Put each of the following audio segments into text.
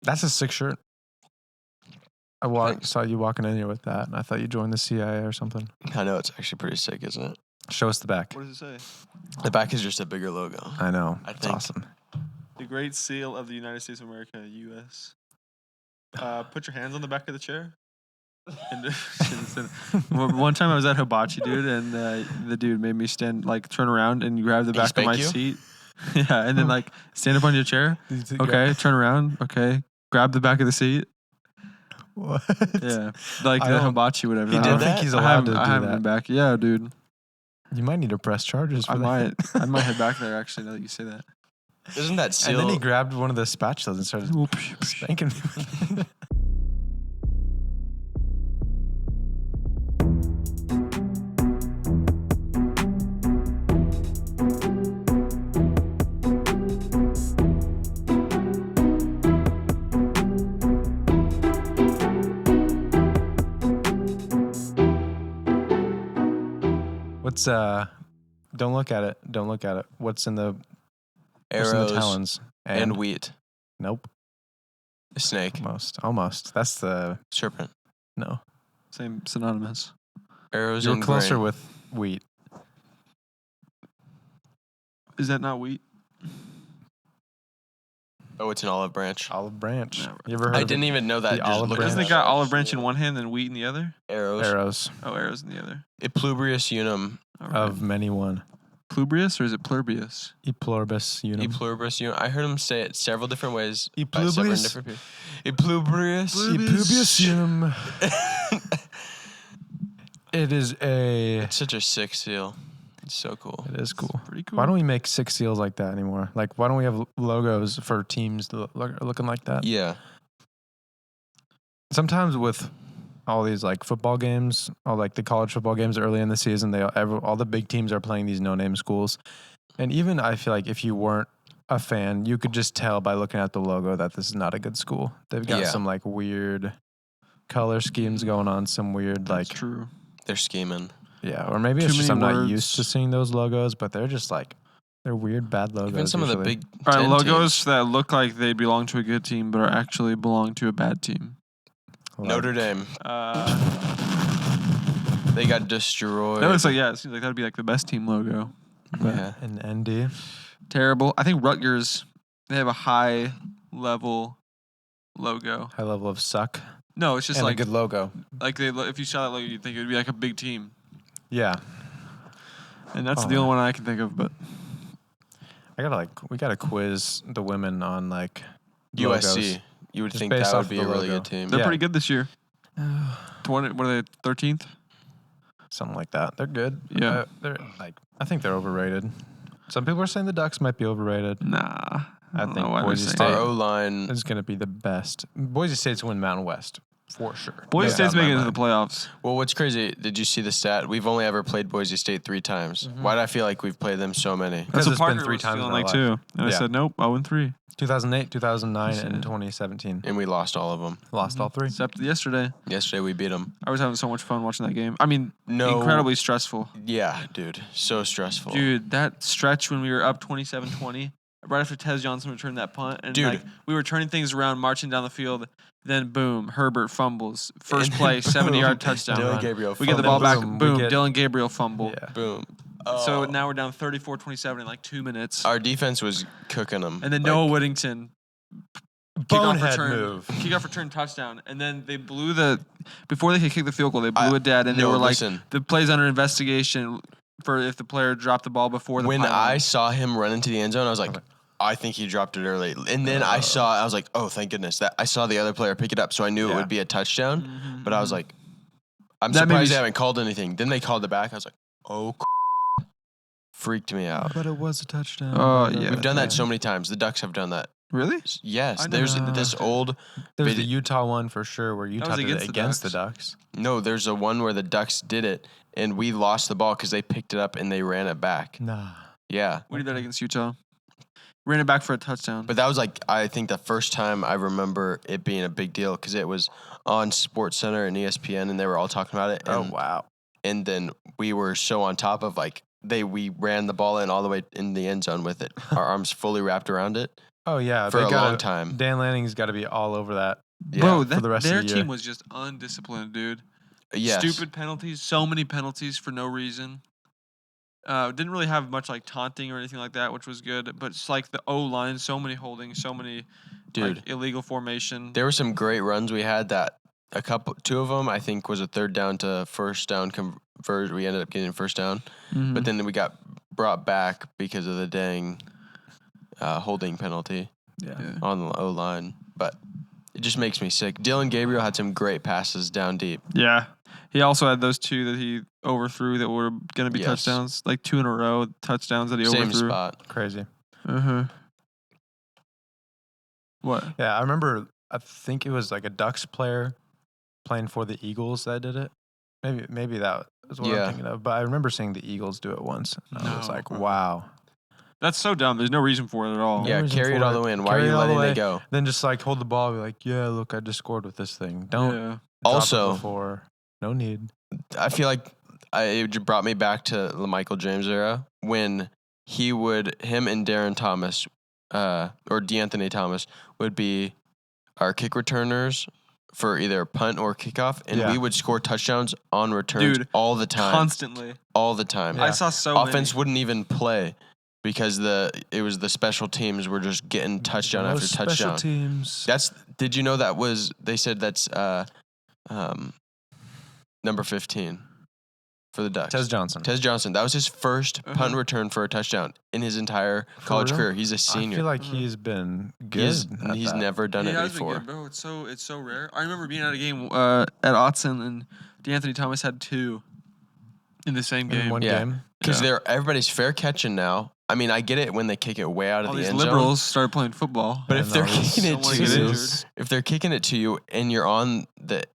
That's a sick shirt. Saw you walking in here with that, and I thought you joined the CIA or something. I know, it's actually pretty sick, isn't it? Show us the back. What does it say? The back is just a bigger logo. I know. I It's think. awesome. The Great Seal of the United States of America, U.S. Put your hands on the back of the chair. And one time I was at Hibachi, dude, and the dude made me turn around and grab the back of my seat. Yeah, and then stand up on your chair. Okay, turn around. Okay, grab the back of the seat. What? Yeah, the hibachi, whatever. I don't think he's allowed to do I haven't that. been back. Yeah, dude. You might need to press charges for I that. might. I might head back there. Actually, now that you say that. Isn't that seal? And then he grabbed one of the spatulas and started spanking me. What's don't look at it. Don't look at it. What's in the Arrows talons? and wheat. Nope. A snake. Almost. That's the Serpent. no. Same synonymous. Arrows You're and closer grain. with wheat. Is that not wheat? Oh, it's an olive branch. Olive branch. Never. You ever heard I of didn't even know that. the Just olive looking branch? Doesn't at it got olive branch in one hand and wheat in the other? arrows? arrows Oh, arrows in the other. Eplubrious unum. All right. of many one? Plubrius or is it plurbius? E pluribus unum. Eplubrious unum. I heard him say it several different ways. E by several pluribus. different people. Eplubrious. E pluribus unum. It is a. It's such a sick seal. It's so cool. It is cool. Pretty cool. Why don't we make 6 seals like that anymore? Like, why don't we have logos for teams looking like that? Yeah. Sometimes with all these football games, all the college football games early in the season, all the big teams are playing these no-name schools, and even I feel like if you weren't a fan, you could just tell by looking at the logo that this is not a good school. They've got some weird color schemes going on, some weird That's true. They're scheming. yeah, or maybe Too it's just many I'm not words. used to seeing those logos, but they're just they're weird bad logos. Even some of the usually. big All right, 10 logos teams. that look like they belong to a good team but are actually belong to a bad team. Notre Dame. They got destroyed. That looks like it seems like that'd be the best team logo. But Yeah. an ND. terrible. I think Rutgers, they have a high level logo. High level of suck. No, it's just And a good logo. if you saw that logo, you'd think it would be a big team. Yeah. And that's Oh. the only one I can think of. But We gotta quiz the women on USC. logos. You would Just think based that off would be the a really logo. good team. they're Yeah. pretty good this year. What are they, 13th? Something like that. They're good. Yeah. They're I think they're overrated. Some people are saying the Ducks might be overrated. Nah. I don't think know why they're Boise saying State- Our that. O-line. It's gonna be the best. Boise State's win Mountain West for sure. Boise No State's doubt in making it my into the mind. playoffs. Well, what's crazy, did you see the stat? We've only ever played Boise State 3 times. Why do I feel like we've played them so many? Because That's what it's been Parker 3 was times in feeling our like life. too. And I Yeah. said, nope, 0-3. 2008, 2009, and Yeah. 2017. And we lost all of them. Lost all 3. Except yesterday. Yesterday we beat them. I was having so much fun watching that game. I mean, No. incredibly stressful. Yeah, dude. So stressful. Dude, that stretch when we were up 27-20, right after Tez Johnson returned that punt, and Dude. we were turning things around, marching down the field. Then boom, Herbert fumbles. First And play, boom, 70-yard touchdown Dylan run. Gabriel We get the fumble. ball back. Boom, we Boom, get- Dylan Gabriel fumble. Yeah. Boom. So Oh. now we're down 34-27 in 2 minutes. Our defense was cooking them. And then Noah Whittington, kickoff Bonehead return, move. kickoff return touchdown. And then they blew before they could kick the field goal, they blew it dead. And they no, were like, listen. the play's under investigation for if the player dropped the ball before the When pylon. I saw him run into the end zone, I was like, I think he dropped it early. And then I was like, oh, thank goodness. That I saw the other player pick it up, so I knew it would be a touchdown. Mhm, But I was mhm. like, I'm That made surprised me they haven't called anything. Then they called it back. I was like, oh, freaked me out. But it was a touchdown. Oh, yeah. We've done that so many times. The Ducks have done that. Really? Yes, I there's never- this old. There's the video- Utah one for sure where Utah was did it against the against the Ducks. Ducks. No, there's a one where the Ducks did it, and we lost the ball because they picked it up and they ran it back. Nah. Yeah, We did that against Utah. Ran it back for a touchdown. but that was I think the first time I remember it being a big deal because it was on SportsCenter and ESPN, and they were all talking about it. Oh, And, wow. and then we were so on top of we ran the ball in all the way in the end zone with it, our arms fully wrapped around it. Oh yeah, for they a gotta- long time. Dan Lanning's got to be all over that. Yeah. Bro, for the rest of their the year. team was just undisciplined, dude. Yes. Stupid penalties, so many penalties for no reason. Didn't really have much like taunting or anything like that, which was good. But it's like the O line, so many holdings, so many Dude. like illegal formation. There were some great runs we had that two of them I think was a third down to first down convert. We ended up getting first down, Mm-hmm. but then we got brought back because of the dang holding penalty Yeah. on the O line. But it just makes me sick. Dylan Gabriel had some great passes down deep. Yeah. He also had those two that he overthrew that were going to be Yes. touchdowns, like 2 in a row touchdowns that he Same overthrew. spot. Crazy. Uh-huh. What? Yeah, I remember. I think it was like a Ducks player playing for the Eagles that did it. Maybe that is what Yeah. I'm thinking of. But I remember seeing the Eagles do it once. And I was No, like, bro. wow. That's so dumb. There's no reason for it at all. Yeah, reason carry it for all it. the way in. Why are Carry you it all the letting way. it go? Then just like hold the ball, be like, yeah, look, I just scored with this thing. Don't Yeah. drop it Also, before. No need. I feel like it brought me back to the Michael James era when him and Darren Thomas, or D'Anthony Thomas, would be our kick returners for either punt or kickoff, and Yeah. we would score touchdowns on returns Dude, all the time. Constantly. All the time. Yeah. I saw so Offense many. wouldn't even play because it was the special teams were just getting touchdown after Those touchdown. Special teams. Did you know they said that's number 15 for the Ducks. Tez Johnson. Tez Johnson. That was his first punt return for a touchdown in his entire college real? career. He's a senior. I feel like he's been good. at He's that. never done He it has before. been good, bro. It's so rare. I remember being at a game at Autzen, and D'Anthony Thomas had 2 in the same in game. one Yeah. game. Because Yeah. everybody's fair catching now. I mean, I get it when they kick it way out of All the these end liberals started playing football. But And if they're all these kicking it don't wanna to get you, injured. if they're kicking it to you and you're on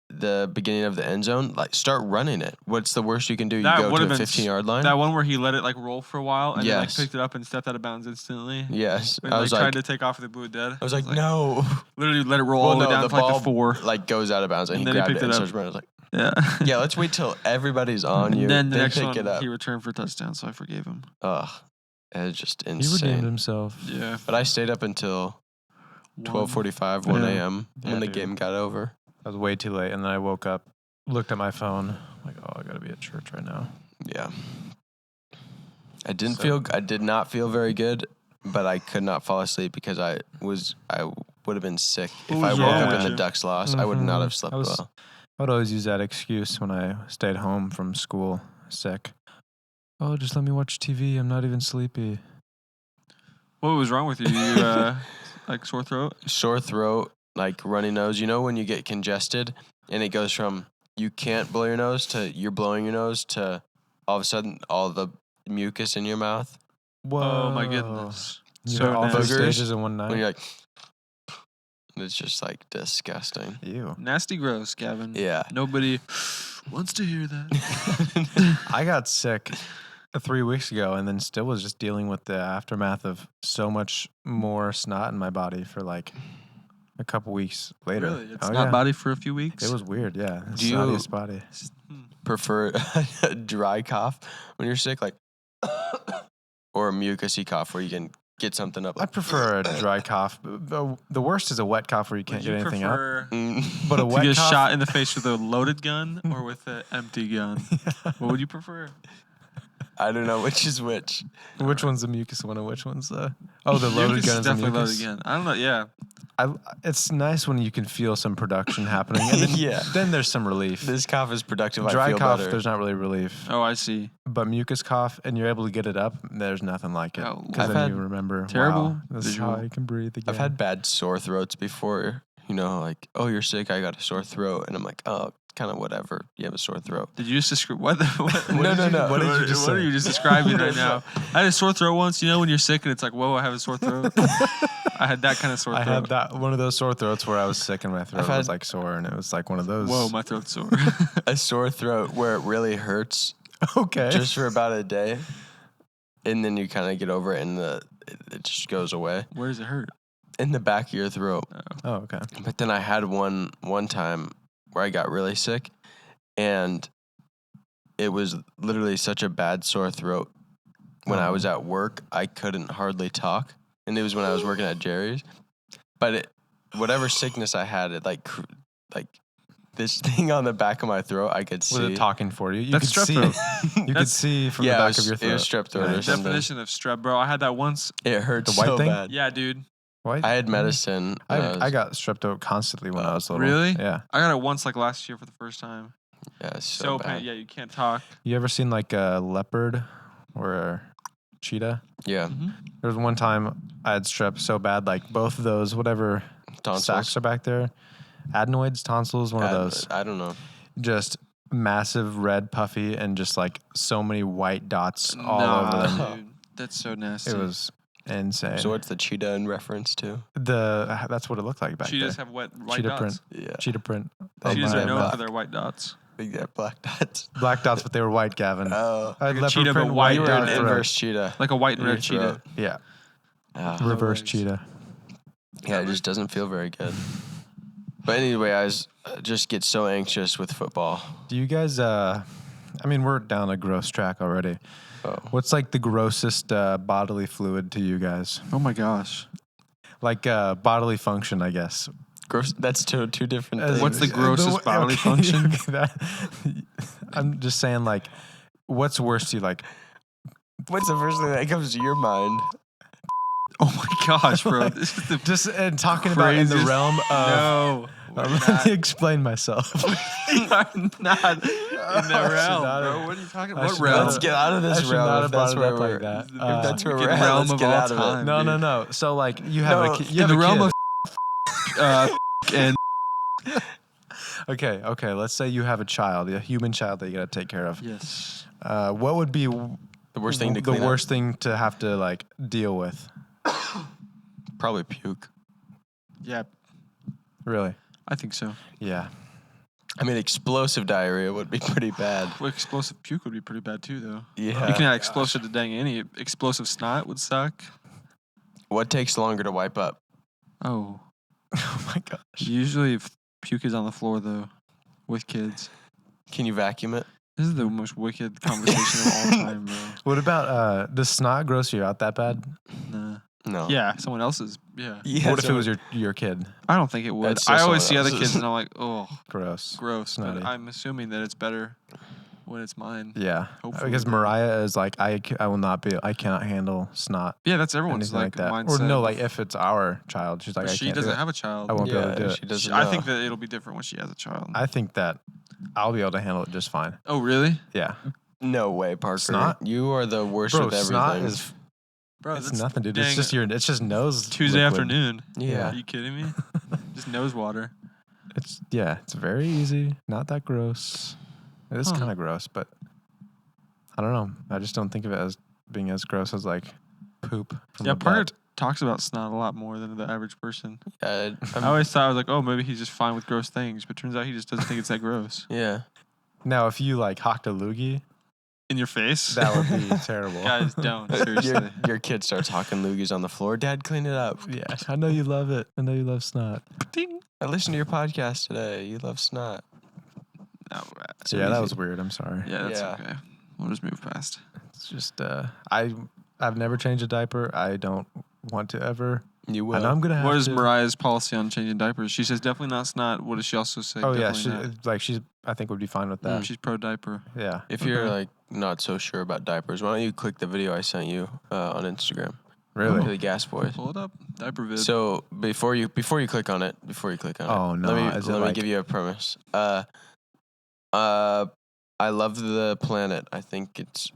the beginning of the end zone, like start running it. What's the worst you can do? You That go to would've the been 15-yard line. That one where he let it like roll for a while and then like Yes. picked it up and stepped out of bounds instantly. Yes, When, I like, was tried like, to take off with the blue dead. I was like, no. Literally let it roll all the way down to like the 4. like goes out of bounds and, And he then he grabbed picked it and it starts up. running. I was like, Yeah. yeah, let's wait till everybody's on you. And then the next pick one it up. he returned for a touchdown, so I forgave him. Ugh, it was just He redeemed insane. himself. Yeah. But I stayed up until 12:45, 1 Yeah. a.m. Yeah, when the dude. game got over. I was way too late, and then I woke up, looked at my phone, like, oh, I gotta be at church right now. Yeah. I So- I did not feel very good, but I could not fall asleep because I would have been sick if What I was woke wrong up with and the you? Ducks lost. I would not have slept I was- well. I would always use that excuse when I stayed home from school, sick. Oh, just let me watch TV. I'm not even sleepy. What was wrong with you? You like sore throat? Sore throat, like runny nose. You know when you get congested and it goes from you can't blow your nose to you're blowing your nose to all of a sudden all the mucus in your mouth. Whoa. Oh my goodness. You So know, all three nasty. stages in one When night. you're like, it's just like disgusting. Ew. Nasty gross, Gavin. Yeah. Nobody wants to hear that. I got sick 3 weeks ago, and then still was just dealing with the aftermath of so much more snot in my body for like a couple weeks later. Really? It's Oh, not yeah. body for a few weeks? It was weird, yeah. Do you- Snottiest body. Prefer a dry cough when you're sick, like, or a mucusy cough where you can get something up. I Like, prefer a dry cough. The worst is a wet cough where you can't Would get you anything up. prefer But a to wet get cough, shot in the face with a loaded gun or with an empty gun? What would you prefer? I don't know which is which. which one's the mucus one and which one's the the loaded Mucus gun is is the definitely mucus. loaded gun. I don't know. Yeah. It's nice when you can feel some production happening. And then, Yeah. then there's some relief. This cough is productive. Dry I feel cough, better. there's not really relief. Oh, I see. But mucus cough, and you're able to get it up, there's nothing like it. Oh, Because I've then you had remember, terrible wow, this is how visual. I can breathe again. I've had bad sore throats before. You know, like, oh, you're sick. I got a sore throat, and I'm like, oh, kind of whatever. You have a sore throat. Did you just describe what? What No, did no. What, What did you just what say? are you just describing right now? I had a sore throat once. You know when you're sick and it's like, whoa, I have a sore throat. I had that kind of sore I throat. had that one of those sore throats where I was sick and my throat had- was like sore, and it was like one of those. Whoa, my throat's sore. A sore throat where it really hurts Okay. just for about a day, and then you kind of get over it, and it just goes away Where does it hurt? in the back of your throat. Oh, okay. But then I had one time where I got really sick, and it was literally such a bad sore throat. When I was at work, I couldn't hardly talk. and it was when I was working at Jerry's. But whatever sickness I had, it like this thing on the back of my throat, I could see. Was it talking for you? You That's could strep see. throat. You could see from the back of your throat. It was strep throat or Nice. something. Definition of strep, bro. I had that once. It hurt The white so thing? bad. Yeah, dude. What? I had medicine. I got strep throat constantly when I was little. Really? Yeah. I got it once, like last year for the first time. Yeah, it's So bad. yeah, you can't talk. You ever seen like a leopard or a cheetah? Yeah, There was one time I had strep so bad, like both of those, whatever tonsils. sacs are back there, adenoids, tonsils, one of those, I don't know. just massive, red, puffy, and just like so many white dots all over them. Dude, that's so nasty. It was insane. So what's the cheetah in reference to? That's what it looked like back Cheetahs there. have white Cheetah dots. print. Yeah, Cheetah print. Cheetahs my are known mouth. for their white dots. big black dots. Black dots, but they were white, Gavin. Oh, I had Like a leopard cheetah, print but white white. you were an dot inverse cheetah. Like a white and Your red cheetah. throat. Yeah, Ah. No reverse worries. cheetah. Yeah, it just doesn't feel very good. But anyway, I just get so anxious with football. Do you guys? I mean, we're down a gross track already. Oh. What's like the grossest bodily fluid to you guys? Oh my gosh. Like bodily function, I guess. Gross. That's two different things. What's the grossest bodily function? I'm just saying, like, what's worse to you? Like, What's the first thing that comes to your mind? Oh my gosh, bro. This is the just and talking about in the craziest- realm of. No. Let me explain myself. We are not in that realm, not bro. have- What are you talking I about? should What not realm? Let's get out of I this should realm. not If have that's brought it where up we're like that. If that's where freaking we're at. realm Let's of get all out of it. time. No, dude. no. So like, you have No, a kid. You In have the a realm kid. of and Okay. Let's say you have a child, a human child that you got to take care of. yes. What would be The worst thing to the clean up? worst thing to have to like deal with? Probably puke. Yeah, Really? I think so. Yeah. I mean, explosive diarrhea would be pretty bad. Well, explosive puke would be pretty bad too, though. Yeah. You can add explosive to dang any. Explosive snot would suck. What takes longer to wipe up? Oh. Oh my gosh. Usually, if puke is on the floor, though, with kids. Can you vacuum it? This is the most wicked conversation of all time, bro. What about does snot gross you out that bad? Nah. No. Yeah, someone else's. Yeah. Yeah, What if it so- was your kid? I don't think it would. That's still I always see someone other else's. kids and I'm like, oh, Gross. gross. Snotty. But I'm assuming that it's better when it's mine. Yeah. Hopefully. Because Mariah is like, I will not be. I cannot handle snot. Yeah, that's everyone's Anything like that. mindset. Or no, like if it's our child, she's like, But I she can't do doesn't it. have a child. I won't be able to do Yeah, it. she doesn't I know. think that it'll be different when she has a child. I think that I'll be able to handle it just fine. Oh, really? Yeah. No way, Parker. Snot? You are the worst Bro, with everything. snot is Bro, it's that's nothing, dude. dang It's just nose. Tuesday liquid. afternoon. Yeah. Are you kidding me? Just nose water. It's very easy. Not that gross. It is Huh. kind of gross, but I don't know. I just don't think of it as being as gross as like poop. From Yeah, a Parker butt. talks about snot a lot more than the average person. Yeah. I always thought I was like, oh, maybe he's just fine with gross things, but turns out he just doesn't think it's that gross. yeah. Now, if you like hocked a loogie, In your face? that would be terrible. Guys, don't. Seriously. Your kid starts hawking loogies on the floor. Dad, clean it up. Yeah, I know you love it. I know you love snot. Ding. I listened to your podcast today. You love snot. No, So yeah, that was weird. I'm sorry. yeah, that's Yeah. okay. We'll just move past. It's just I've never changed a diaper. I don't want to ever. You I will. know I'm gonna have What is to. Mariah's policy on changing diapers? She says definitely not snot. What does she also say? Oh yeah, Definitely she's I think would be fine with not? that. She's pro diaper. Yeah. If you're Okay. like not so sure about diapers, why don't you click the video I sent you on Instagram? Really? To the Gas Boys. Pull it up. Diaper vid. So before you click on it, Oh, no, is it let me like- give you a premise. I love the planet. I think it's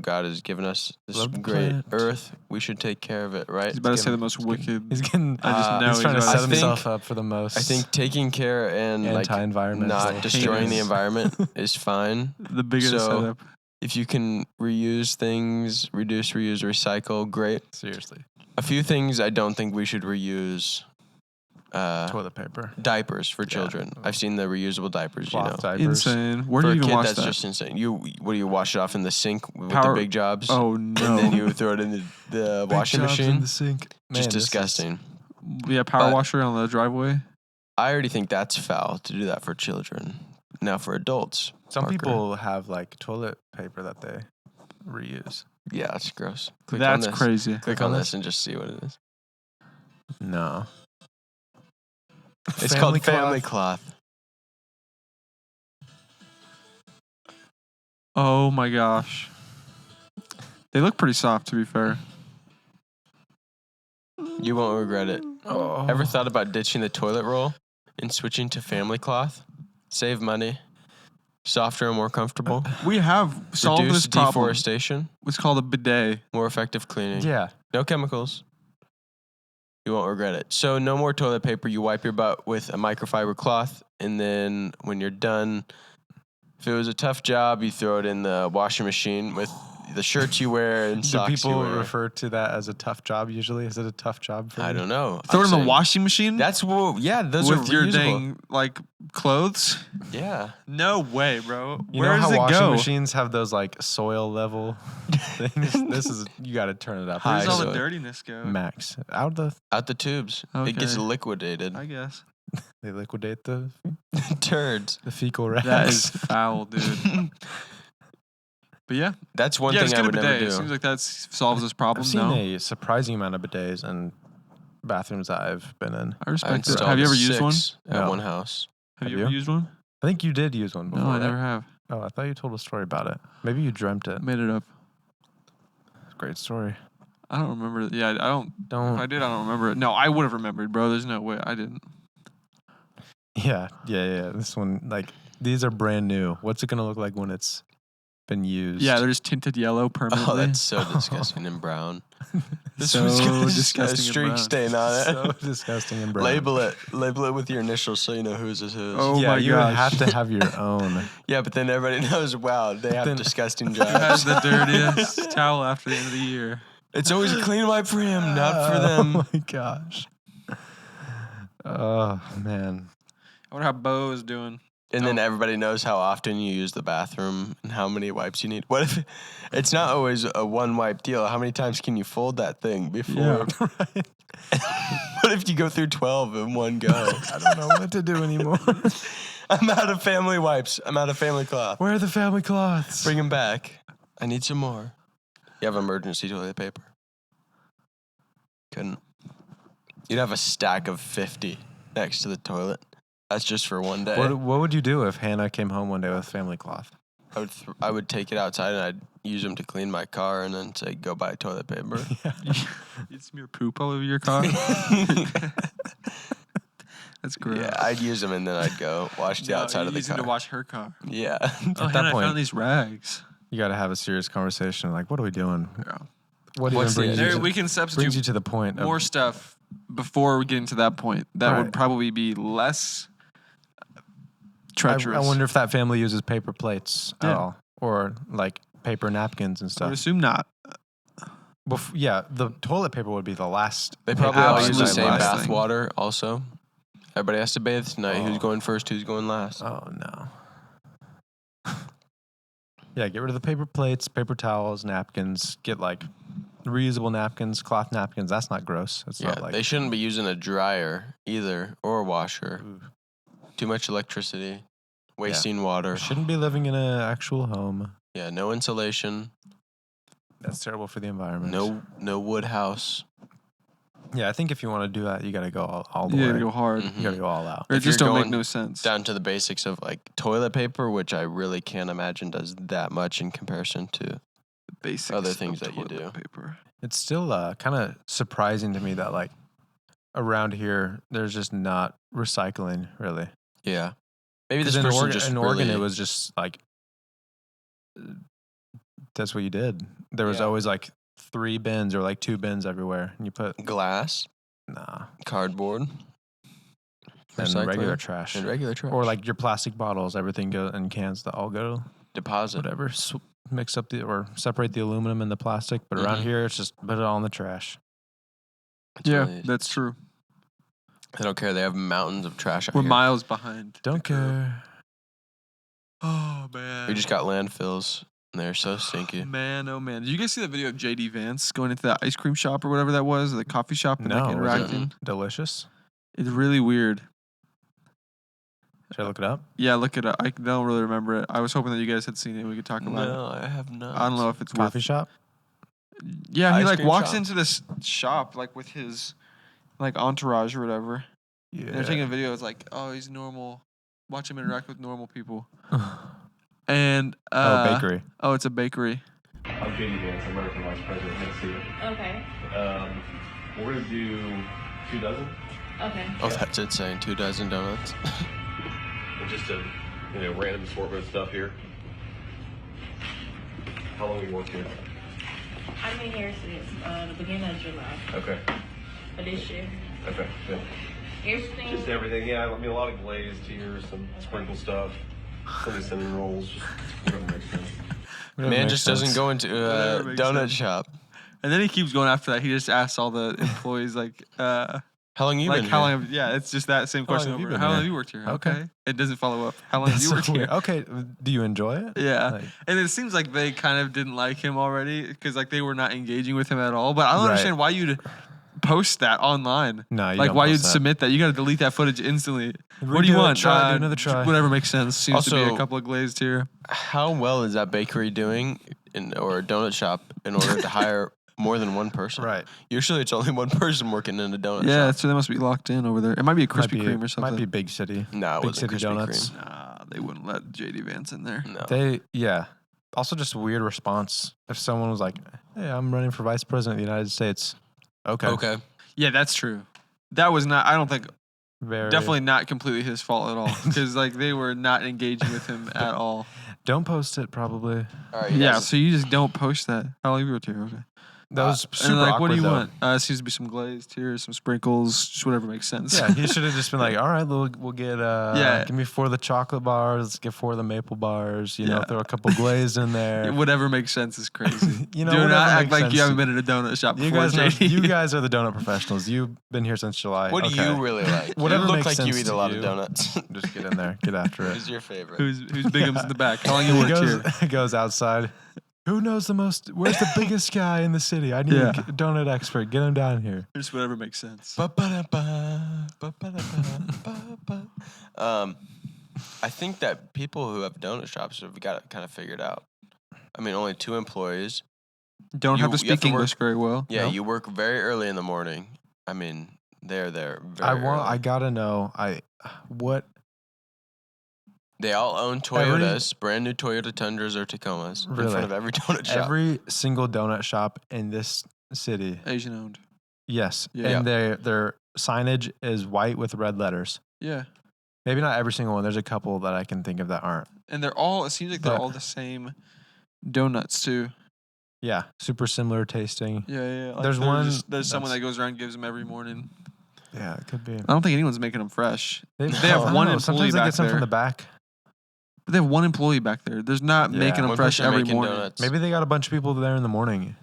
God has given us this Love the great planet. Earth. We should take care of it, right? he's about to It's say the getting- most wicked. He's getting. I just know he's trying to he's set about to- himself up for the most. I think taking care and like anti-environmental. not destroying the heinous. environment is fine. The biggest So- setup. If you can reuse things, reduce, reuse, recycle, great. Seriously. A few things I don't think we should reuse. Toilet paper. Diapers for Yeah. children. I've seen the reusable diapers. Cloth diapers. Insane. Where For do a you even kid, watch that's that? just insane. What do you wash it off in the sink with Power- the big jobs? Oh no. And then you throw it in the Big washing jobs in machine. the sink. Man, Just this is- disgusting. Yeah, power But- washer on the driveway. I already think that's foul to do that for children. Now for adults, Some Parker. people have like toilet paper that they reuse. Yeah, it's gross. Click on That's this. crazy. Click on this and just see what it is. No. It's called family cloth. Oh my gosh. They look pretty soft, to be fair. You won't regret it. Oh. Ever thought about ditching the toilet roll and switching to family cloth? Save money. Softer and more comfortable. We have solved Reduce this problem. deforestation. It's called a bidet. More effective cleaning. Yeah. No chemicals. You won't regret it. So no more toilet paper. You wipe your butt with a microfiber cloth, and then when you're done, if it was a tough job, you throw it in the washing machine with the shirts you wear and Do socks you people wear. refer to that as a tough job usually? Is it a tough job for you? I don't know. Throw it I'm in the saying- washing machine? That's what. Yeah, those with are your reusable. dang, like, clothes? Yeah. No way, bro. You Where know does how it washing go? machines have those like soil level things? This is you got to turn it up. High Where does all the soil. dirtiness go? Max out the Out the tubes. It gets Okay. liquidated. I guess. they liquidate the Turds. fecal rags. That is foul, dude. But yeah. That's one yeah, thing just I get a would never bidet. do. Seems like that solves this problem. I've seen No? a surprising amount of bidets in bathrooms that I've been in. I I respect it. installed Have you ever used 6 one? at No. one house? Have you Have ever you? used one? I think you did use one before. No, I right? never have. Oh, I thought you told a story about it. Maybe you dreamt it. Made it up. Great story. I don't remember. Yeah, I don't. If Don't. I did, I don't remember it. No, I would have remembered, bro. There's no way. I didn't. Yeah. This one, like, these are brand new. What's it gonna look like when it's been used? Yeah, they're just tinted yellow permanently. Oh, that's so disgusting and brown. This So one's got a disgusting and streak brown. stain on it. so disgusting and brown. Label it with your initials so you know whose is whose. Oh yeah, my you would gosh. have to have your own. Yeah, but then everybody knows, wow, they have Then- disgusting Who has jobs. the dirtiest towel after the end of the year? It's always a clean wipe for him, not for them. Oh my gosh. Oh man. I wonder how Bo is doing. And then everybody knows how often you use the bathroom and how many wipes you need. What if it's not always a one wipe deal? How many times can you fold that thing before? Right. What if you go through 12 in one go? I don't know what to do anymore. I'm out of family wipes. I'm out of family cloth. Where are the family cloths? Bring them back. I need some more. You have emergency toilet paper? Couldn't. You'd have a stack of 50 next to the toilet. That's just for one day. What would you do if Hannah came home one day with family cloth? I would take it outside and I'd use them to clean my car and then say, go buy toilet paper. You'd smear poop all over your car. That's gross. Yeah, I'd use them and then I'd go wash the outside of the Use them car. to wash her car. Yeah. Oh, that Hannah, I point- found these rags. You got to have a serious conversation. Like, what are we doing? Yeah. What What's even the- brings you, There, to, we can brings substitute you to the point of more stuff before we get into that point. That Right. would probably be less I treacherous. wonder if that family uses paper plates at Yeah. all, or like paper napkins and I would stuff. assume not. Yeah, the toilet paper would be the last. They probably all use the Absolute same last bath thing. water also. Everybody has to bathe tonight. Oh. Who's going first? Who's going last? Oh no. Yeah, get rid of the paper plates, paper towels, napkins. Get like reusable napkins, cloth napkins. That's not gross. It's Yeah, not like they shouldn't be using a dryer either or a washer. Ooh. Too much electricity, wasting water. Shouldn't be living in an actual home. Yeah, no insulation, That's terrible for the environment. no wood house. Yeah, I think if you want to do that, you got to go all the You way. gotta go hard. Mhm. You got to go all out. Or it If just you're don't make going no sense. Down to the basics of like toilet paper, which I really can't imagine does that much in comparison to. The basics other things of that you toilet do. Paper. It's still kind of surprising to me that like around here there's just not recycling really. Yeah, maybe this 'Cause person just in Oregon really, it was just like that's what you did. There was Yeah. always like 3 bins or like 2 bins everywhere, and you put glass, cardboard, and recycling, regular trash, and regular trash, or like your plastic bottles. Everything go in cans that all go deposit. whatever. Mix up or separate the aluminum and the plastic. But around Mhm. here, it's just put it all in the trash. It's Yeah, really- that's true. they don't care. They have mountains of trash out We're here. miles behind. Don't the curve. care. Oh man. We just got landfills, and they're so stinky. Man, oh man. Did you guys see that video of JD Vance going into that ice cream shop or whatever that was, or the coffee shop, and No, like was it interacting? delicious? It's really weird. Should I look it up? Yeah, look it up. I don't really remember it. I was hoping that you guys had seen it. We could talk about it. No, I have not. I don't know if it's Coffee worth. shop? Yeah, he Ice like cream walks shop? into this shop like with his like Entourage or whatever. Yeah. And they're taking a video. It's like, oh, he's normal. Watch him interact with normal people. And bakery. Oh, it's a bakery. I'm JD Vance, American Vice President. Nice to see you. Okay. We're gonna do 2 dozen. Okay. Oh, that's insane. 2 dozen donuts. And just a random assortment of stuff here. How long have you worked here? I've been here since the beginning of July Okay. of this year. Okay. Good. Everything. Just everything. Yeah, I mean a lot of glazed here, some sprinkle stuff, some cinnamon rolls, just whatever makes sense. Man just doesn't go into Whatever a makes donut sense. shop. And then he keeps going after that. He just asks all the employees like, How long you like been how here? long? Yeah, it's just that same How long question have you over. been How long here? have you worked here? Okay. It doesn't follow up. How long have That's you so worked here? weird. Okay, do you enjoy it? Yeah, Like- and it seems like they kind of didn't like him already because like they were not engaging with him at all. But I don't Right. understand why you'd post that online. No, you Like don't why you'd post that. submit that. You got to delete that footage instantly. What do you Redo it, want? try, do another try. Whatever makes sense. Seems to be a Also- couple of glazed here. How well is that bakery doing or a donut shop in order to hire more than one person? Right. Usually it's only one person working in a donut Yeah, shop. so they must be locked in over there. It might be a Might Krispy be- Kreme or something. Might be big city. No, it Big wasn't City Krispy Donuts. Kreme. Nah, they wouldn't let JD Vance in there. No. Yeah. Also, just a weird response. If someone was like, "Hey, I'm running for vice president of the United States," okay, Okay. Yeah, that's true. That was not. I don't think. very Definitely not completely his fault at all. Because like they were not engaging with him at all. Don't post it. Probably All right. you Yeah, guys- so you just don't post that. How long have you worked here? Okay. that was And super like, awkward. what do you though. want? It seems to be some glazed here, some sprinkles, just whatever makes sense. Yeah, he should have just been like, "All right, we'll get Yeah. give me 4 of the chocolate bars, get 4 of the maple bars. You know, Yeah. throw a couple glazed in there. Whatever makes sense is crazy. You know, Do whatever not act makes like sense. you haven't been at a donut shop You before, guys, know, JD. you guys are the donut professionals. You've been here since July. What do Okay. you really like? Whatever you look makes like you sense eat a to lot you. of donuts. Just get in there, get after it. Who's your favorite? Who's Bigum's in the back? How long you He worked goes, here? goes outside. Who knows the most? Where's the biggest guy in the city? I need Yeah. a donut expert. Get him down here. Just whatever makes sense. Ba-ba-da-ba, ba-ba-da-ba, ba-ba. I think that people who have donut shops have got it kind of figured out. I mean, only 2 employees. Don't have You- to you have speak to work- English very well. Yeah, No. you work very early in the morning. I mean, they're there very I early. gotta know. What They all own Toyotas, brand new Toyota Tundras or Tacomas in Really? front of every donut shop. every single donut shop in this city. Asian owned. Yes, Yeah. and their signage is white with red letters. Yeah. Maybe not every single one. There's a couple that I can think of that aren't. And they're all, it seems like they're But- all the same donuts too. Yeah, super similar tasting. Yeah. Like There's they're one there's someone that's- that goes around and gives them every morning. Yeah, it could be. I don't think anyone's making them fresh. They, They have I don't one know. employee Sometimes they back get some there. from the back. But they have one employee back there. There's not Yeah, making them One fresh person every making morning. donuts. Maybe they got a bunch of people there in the morning.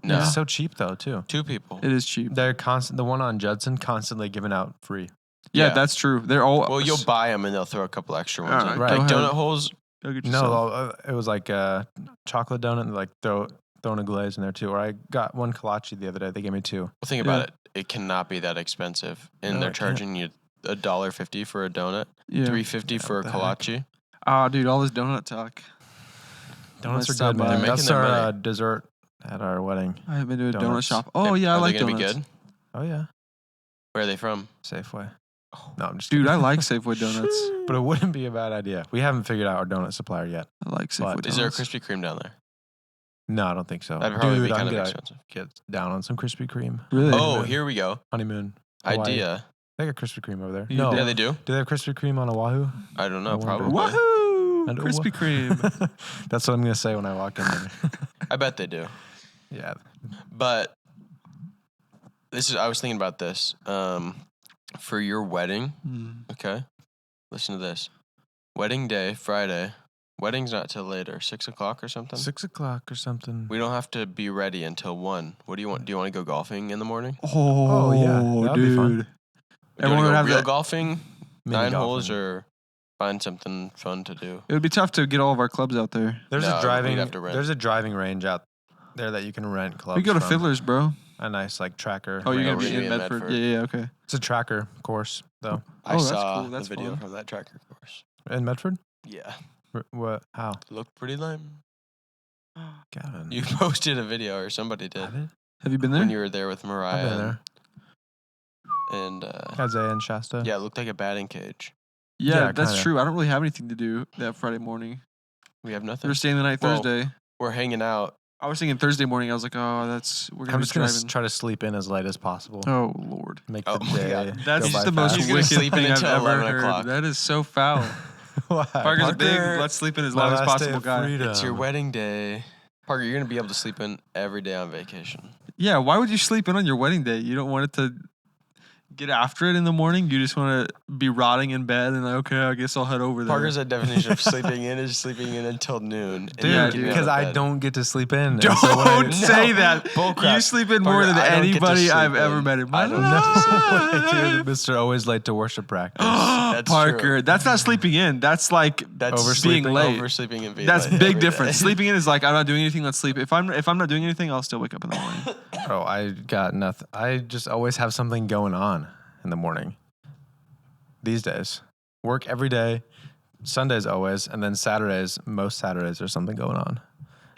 No, It's so cheap though too. 2 people. It is cheap. They're constant. The one on Judson constantly giving out free. Yeah, Yeah. that's true. They're all. Well, you'll buy them and they'll throw a couple extra ones All in. right, go Like ahead. donut holes. Go get No, yourself. it was like a chocolate donut and like throwing a glaze in there too. Or I got one kolache the other day. They gave me 2. Well, think about it. It cannot be that expensive, and No, they're it can't. charging you $1.50 for a donut, Yeah. $3.50 for a what the heck? kolache. Ah, dude, all this donut talk. Donuts Let's are stop good, by. man. They're making That's their our money. dessert at our wedding. I haven't been to a donut Donuts. shop. Oh yeah, I Are like they gonna donuts. be good? Oh yeah, Where are they from? Safeway. No, I'm just Dude, kidding. I like Safeway donuts. But it wouldn't be a bad idea. We haven't figured out our donut supplier yet. I like Safeway But donuts. Is there a Krispy Kreme down there? No, I don't think so. That'd probably Dude, be kind I'm of gonna expensive. get down on some Krispy Kreme. Really? Oh, Honeymoon. here we go. Honeymoon. Hawaii. Idea. They got Krispy Kreme over there. You No, do? Yeah, they do. do they have Krispy Kreme on Oahu? I don't know. I wonder. Probably. Woohoo! I know Krispy Kreme. That's what I'm gonna say when I walk in there. I bet they do. Yeah. But I was thinking about this. For your wedding, Mm. okay? Listen to this. Wedding day, Friday. Wedding's not till later, 6 o'clock or something. 6 o'clock or something. We don't have to be ready until 1. What do you want? Do you want to go golfing in the morning? Oh, yeah, that'd be fun. dude. Do you Everyone wanna would go have real that. golfing, Mini 9 golfing. holes, or find something fun to do? It would be tough to get all of our clubs out there. There's No, a driving. we'd have to rent. There's a driving range out there that you can rent clubs. We go to from. Fiddler's, bro. A nice like tracker. Oh, you're Yeah, gonna we're be gonna in be in Medford. Medford. Yeah, okay. It's a tracker course though. I Oh, that's saw cool. That's the video fun. from that tracker course. In Medford. Yeah, What? How? looked pretty lame. Gavin. You posted a video, or somebody I did, did? Have you been there? when you were there with I've Mariah. been there. and Isaiah and Shasta. yeah, it looked like a batting cage. Yeah, Yeah, that's kinda. true. I don't really have anything to do that Friday morning. We have We nothing. were staying the night Well, Thursday. We're hanging out. I was thinking Thursday morning. I was like, oh, we're gonna I'm be just gonna driving. try to sleep in as late as possible. Oh Lord, Make Oh the my day. God. that's go by the most He's gonna wicked sleep in thing I've until ever 11 heard. o'clock. That is so foul. Why? Parker's a big. Parker, Let's sleep in as My long as last day possible of guy. freedom. It's your wedding day. Parker, you're gonna be able to sleep in every day on vacation. Yeah, why would you sleep in on your wedding day? You don't want it to get after it in the morning. You just want to be rotting in bed and like, okay, I guess I'll head over there. Parker's definition of sleeping in is sleeping in until noon. and Dude, Yeah, getting out because of I bed. don't get to sleep in. and Don't so when I- say No, that. bullcrap. You sleep in more Parker, than I don't get to anybody sleep I've ever in. met in my I don't life. get to sleep No, dude, Mr. Always late to worship practice. That's Parker, true. that's not sleeping in. That's like That's being Oversleeping. late. Oversleeping and being That's late big every day. difference. Sleeping in is like I'm not doing anything. Let's sleep. If I'm not doing anything, I'll still wake up in the morning. Oh, I got nothing. I just always have something going on in the morning. These days, work every day. Sundays always, and then Saturdays. Most Saturdays there's something going on.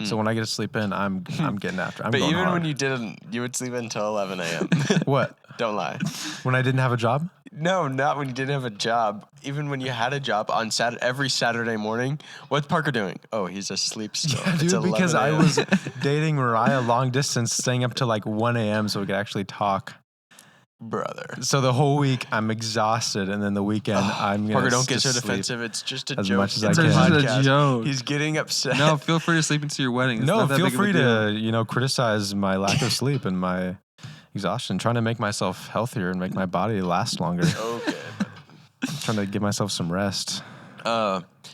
So when I get to sleep in, I'm getting after. I'm But going even hard. when you didn't, you would sleep until 11 a.m. What? Don't lie. When I didn't have a job? No, not when you didn't have a job. Even when you had a job on every Saturday morning, what's Parker doing? Oh, he's asleep still. Yeah, It's dude, because 11 I a.m. was dating Mariah long distance, staying up till like 1 a.m. so we could actually talk. brother. So the whole week I'm exhausted, and then the weekend I'm gonna Parker, don't get so just sleep. defensive. It's just a as joke. much as I It's can. a It's just a podcast. joke. He's getting upset. No, feel free to sleep into your wedding. It's No, not that feel big of a free deal. to criticize my lack of sleep and my exhaustion. Trying to make myself healthier and make my body last longer. Okay. Trying to give myself some rest.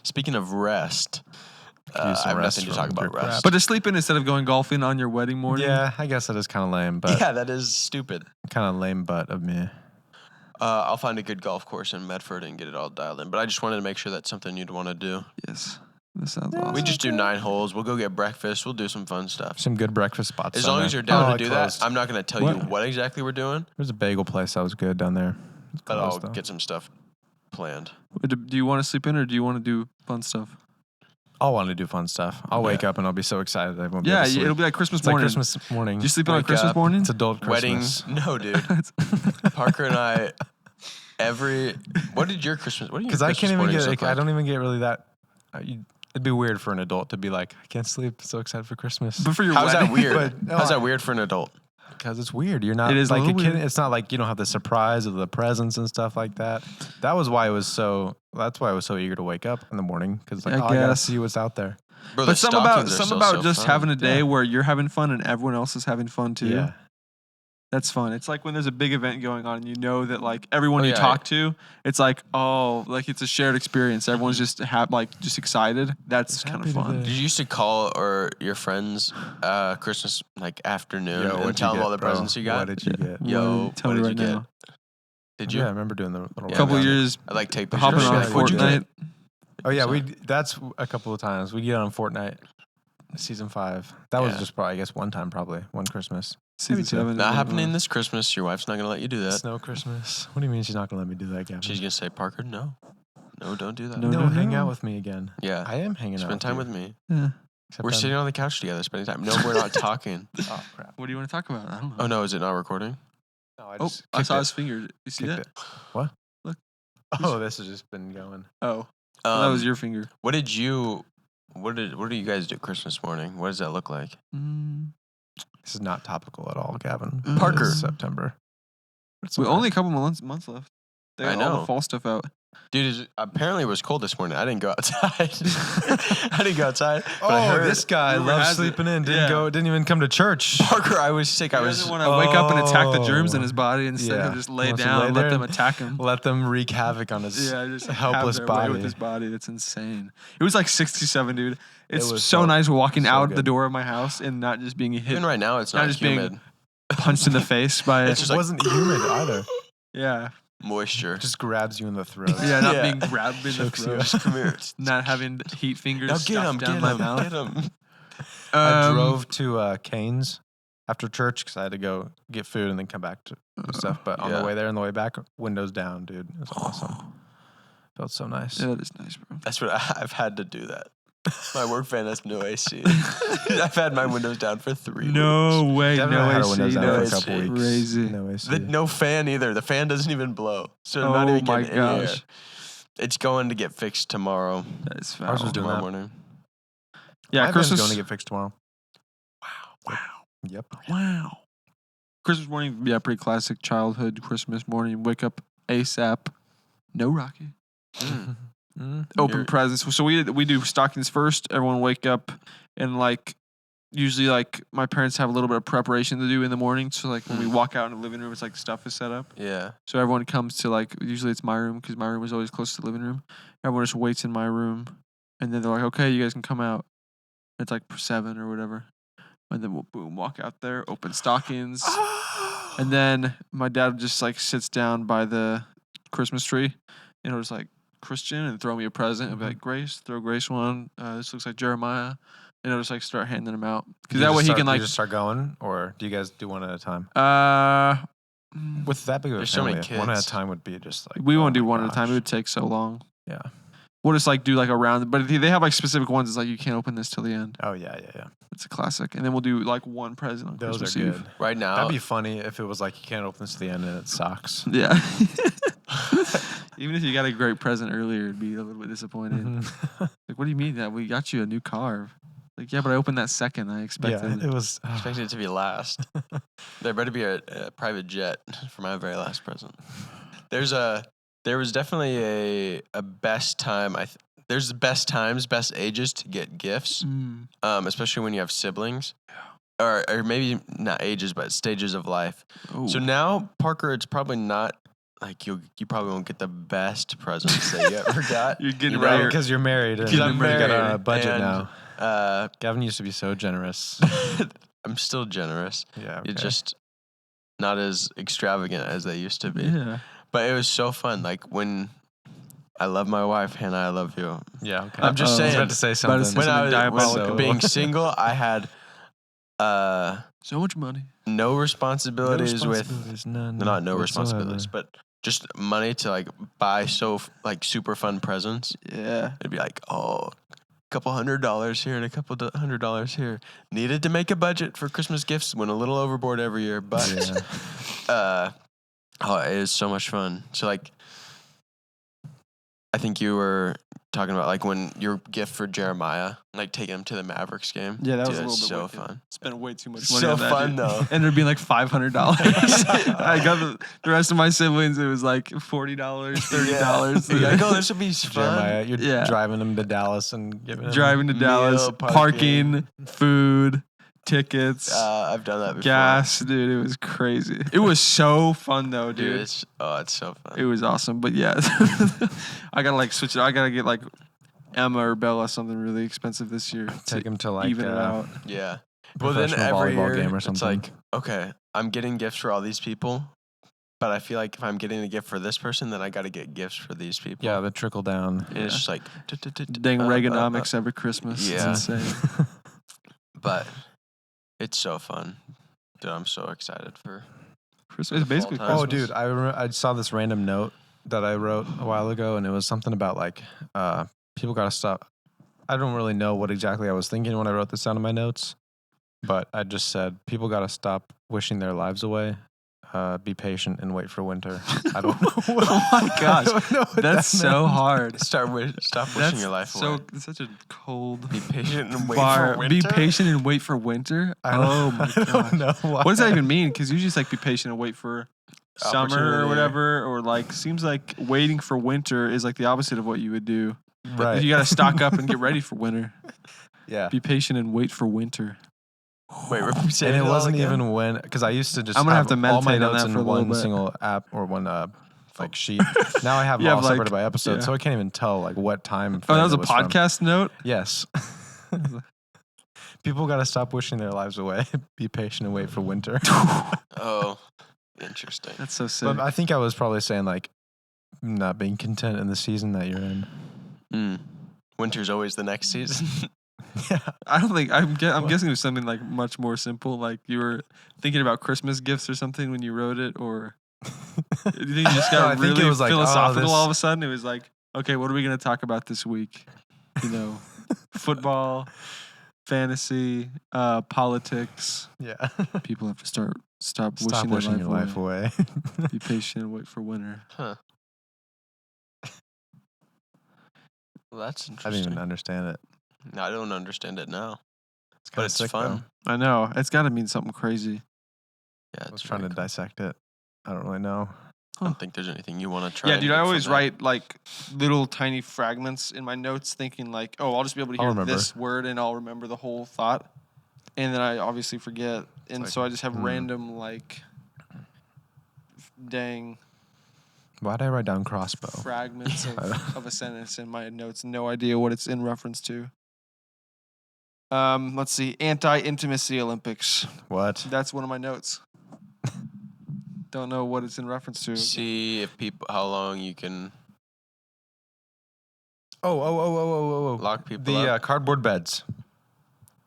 Speaking of rest, use some I have rest nothing to from talk about your crap. rest. But to sleep in instead of going golfing on your wedding morning. Yeah, I guess that is kind of lame, but yeah, that is stupid. kind of lame butt of me. I'll find a good golf course in Medford and get it all dialed in. But I just wanted to make sure that's something you'd want to do. Yes. That sounds awesome. We just do 9 holes. We'll go get breakfast. We'll do some fun stuff. Some good breakfast spots. As down long there. as you're down Oh, to it do closed. that, I'm not going to tell you what exactly we're doing, There's a bagel place that was good down there. It's but I'll closed, though. get some stuff planned. Do you want to sleep in or do you want to do fun stuff? I'll want to do fun stuff. I'll wake up and I'll be so excited that I won't be Yeah, able to sleep. it'll be like Christmas It's like morning. Christmas morning. Do you sleep in on Wake Christmas up. morning? It's adult Christmas. Wedding? No, dude. Parker and I, what did your Christmas, what do you Because I can't even mornings get. look Like, I like? don't even get really that. It'd be weird for an adult to be like, I can't sleep. So excited for Christmas. But for your How's wedding, that weird? But, no, How's I- that weird for an adult? Because it's weird. You're not It is a like a little kid. weird. It's not like you don't have the surprise of the presents and stuff like that. That was why it was so. That's why I was so eager to wake up in the morning because like I I gotta guess. see what's out there. Bro, But the stockings are still so just fun. having a day Yeah. where you're having fun and everyone else is having fun too. Yeah. That's fun. It's like when there's a big event going on and you know that like everyone Oh, you yeah. talk to, it's like, oh, like it's a shared experience. Everyone's just just excited. That's kind of happy to fun. be- Did you used to call or your friends Christmas like afternoon and what'd tell you them all get, the bro? presents you got? What did you get? Yo, Tell what me did right you get? now. Did you? Yeah, I remember doing the little. A couple rundown. years I like take pictures. hopping of on shit. What'd you get? Fortnite. Oh yeah, Sorry. that's a couple of times. We get on Fortnite, season 5. That was Yeah. just probably I guess one time probably one Christmas. Season Maybe two. 7. Not happening this Christmas. Your wife's not gonna let you do that. Snow Christmas. What do you mean she's not gonna let me do that, Gavin? She's gonna say, Parker, no, don't do that. No, no, hang no. out with me again. Yeah, I am hanging out. spend time you. with me. Yeah. Except We're I'm- sitting on the couch together, spending time. No, we're not talking. Oh crap! What do you want to talk about? I don't know. Oh no, is it not recording? No, I Oh, just I kicked saw it. his finger. You see Kicked that? it. What? Look. Oh, this has just been going. Oh, that was your finger. What did you guys do Christmas morning? What does that look like? This is not topical at all, Gavin. Parker. It's September. It's We okay. only a couple months left. They I got all know. the fall stuff out. Dude, apparently it was cold this morning. I didn't go outside. I didn't go outside. But I Oh, heard this guy Rumor loves has it. sleeping in. Yeah. Didn't even come to church. Parker, I was sick. He I was. doesn't want to wake up and attack the germs in Oh. his body instead of Yeah. just lay Wants to down lay and let there them and attack him. Let them wreak havoc on his Yeah, just helpless have their way body. with his body. That's insane. It was like 67, dude. It's was so so- nice walking so out the good. door of my house and not just being hit, Even right now, it's Not not just being- humid. punched in the face by It's It just like- wasn't humid either. yeah, Moisture. It just grabs you in the throat. yeah, not Yeah. being grabbed in the Chokes you. throat, Just come here. not having heat fingers Now stuffed get him, down get my him, mouth. get him. I Um, drove to Cane's after church because I had to go get food and then come back to do stuff. But on Yeah. the way there and the way back, windows down, dude. It was awesome. Felt so nice. Yeah, that is nice, bro. That's what I've had to do that. My work van has no AC. I've had my windows down for 3 weeks. No way. Devin No and I had our AC. windows down no for a AC. couple weeks. Crazy. No AC. No fan either. The fan doesn't even blow. So Oh not even my getting any air. gosh. It's going to get fixed tomorrow. That is Ours was foul. doing Tomorrow that. morning. Yeah, My van's Christmas. going to get fixed tomorrow. Wow. Yep. Wow. Christmas morning, yeah, pretty classic childhood Christmas morning. Wake up ASAP. No Rocky. Open You're- presents. So we do stockings first. Everyone wake up and like usually like my parents have a little bit of preparation to do in the morning. So like when we walk out in the living room, it's like stuff is set up. Yeah. So everyone comes to like usually it's my room because my room is always close to the living room. Everyone just waits in my room, and then they're like, "Okay, you guys can come out." It's like 7 or whatever, and then we'll boom walk out there, open stockings, and then my dad just like sits down by the Christmas tree, and he'll just like Christian and throw me a present and be like, "Grace, throw Grace one. This looks like Jeremiah," and I'll just like start handing them out because that way he can Do like you just start going, or do you guys do one at a time? With With that big of a There's so family, many one at a kids. time would be just like we oh won't do my one at a time. It gosh. would take so long. Yeah. We'll just like do like a round, but they have like specific ones. It's like you can't open this till the end. Oh yeah, yeah, yeah. It's a classic, and then we'll do like one present on Those Christmas are Eve. good. Right now, That'd be funny if it was like you can't open this to the end and it sucks. Yeah. Even if you got a great present earlier, it'd be a little bit disappointed. Mhm. Like, what do you mean that we got you a new car? Like, yeah, but I opened that second. I expected. Yeah, it was. expected it to be last. There better be a private jet for my very last present. There was definitely a best time. There's best times, best ages to get gifts, Mm. especially when you have siblings, or maybe not ages, but stages of life. Oh. So now, Parker, it's probably not like you probably won't get the best presents that you ever got. You're getting You Right, know, because you're married. And Because I'm you got a married, budget and, now. Gavin used to be so generous. I'm still generous. Yeah, okay. It's just not as extravagant as they used to be. Yeah. But it was so fun. Like when I love my wife, Hannah, I love you. yeah. Okay. I'm just I was saying, about to say about to something. say When I something was diabolical. being single, I had So much money. no responsibilities with none. not no whatsoever. responsibilities, but just money to like buy like super fun presents. Yeah. It'd be like, oh, couple $100 here and a couple $100 here. Needed to make a budget for Christmas gifts. Went a little overboard every year, but it is so much fun. So like, I think you were talking about like when your gift for Jeremiah, like taking him to the Mavericks game. Yeah, that was Dude, a little it's bit so wicked. fun. Spent way too much It's money so on that. fun, dude. though. And it'd be like $500. I got the rest of my siblings. It was like $40, $30. You're like, oh, this would be fun. Jeremiah, you're Yeah. driving him to Dallas and giving him Driving to Dallas, Meal, parking, food, tickets, I've done that before. gas, dude. It was crazy. It was so fun though, Dude, dude. it's so fun. It was awesome. But yeah, I gotta like switch it. I gotta get like Emma or Bella something really expensive this year. Take him to like even it out. Yeah. Well, then professional every volleyball year, game or it's something. like, okay, I'm getting gifts for all these people, but I feel like if I'm getting a gift for this person, then I got to get gifts for these people. Yeah, the trickle down. And it's just like, Dang Reaganomics every Christmas. Yeah. It's insane. but it's so fun. Dude, I'm so excited for. Christmas is The basically fall time. Oh, Christmas. dude, I saw this random note that I wrote a while ago, and it was something about like people got to stop. I don't really know what exactly I was thinking when I wrote this down in my notes, but I just said people got to stop wishing their lives away. Be patient and wait for winter. I don't know. Oh my gosh. I don't know what That's that so meant. hard. Stop wishing That's your life so away. it's such a cold Be patient and wait bar. for winter. Be patient and wait for winter. I don't, Oh my I don't god. know why. What does that even mean? Because usually it's like be patient and wait for summer Opportunity. or whatever, or like seems like waiting for winter is like the opposite of what you would do. Right. You got to stock up and get ready for winter. Yeah. Be patient and wait for winter. Wait, say And it all wasn't again? even when, because I used to just I'm gonna have to all my meditate on notes that in for a little one bit. single app or one like sheet. Now I have them You all have, like- separated by episode, yeah. so I can't even tell like what time. Oh, frame that was it a from. podcast note. Yes. People got to stop wishing their lives away. Be patient and wait for winter. Oh, interesting. That's so sick. But I think I was probably saying like not being content in the season that you're in. Winter's always the next season. Yeah. I don't think I'm guessing it was something like much more simple. Like you were thinking about Christmas gifts or something when you wrote it, or do you think you just No, got I think it really was like, oh, philosophical this- all of a sudden? It was like, okay, what are we going to talk about this week? You know, football, fantasy, politics. Yeah. People have to stop Stop wishing wishing their your life away. Be patient and wait for winter. Huh. Well, that's I didn't interesting. even understand it. I don't understand it now. It's But kinda it's sick, fun. though. I know. It's got to mean something crazy. Yeah, I was it's trying to very cool. dissect it. I don't really know. I don't think there's anything you want to try. Yeah, and dude, get I from always that. write like little tiny fragments in my notes thinking like, oh, I'll just be able to I'll hear remember. this word and I'll remember the whole thought. And then I obviously forget. And like, so I just have random like dang Why'd I write down crossbow? fragments of a sentence in my notes. No idea what it's in reference to. Let's see. Anti-intimacy Olympics. What? That's one of my notes. Don't know what it's in reference to. See if how long you can Oh. lock people The up. cardboard beds.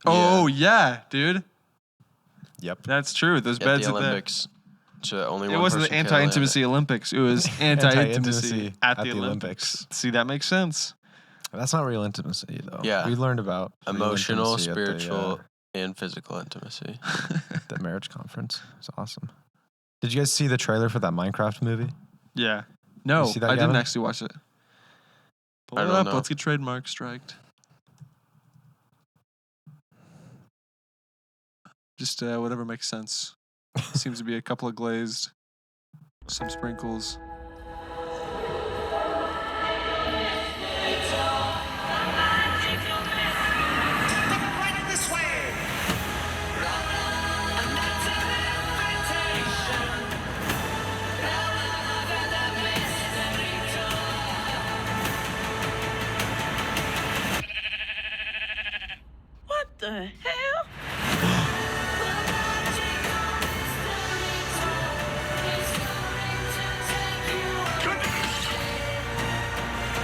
Oh yeah, dude. Yep. That's true. Those At beds the at the Olympics. So only It one wasn't the person can land anti-intimacy Olympics. It was anti-intimacy at the Olympics. See, that makes sense. That's not real intimacy, though. Yeah. We learned about it. real Emotional, intimacy spiritual, and physical intimacy. at the marriage conference. It's awesome. Did you guys see the trailer for that Minecraft movie? Yeah. No, see that, I didn't Gavin? actually watch it. Pull I it don't up. know. Let's get trademark striked. Just whatever makes sense. Seems to be a couple of glazed, some sprinkles. What the hell?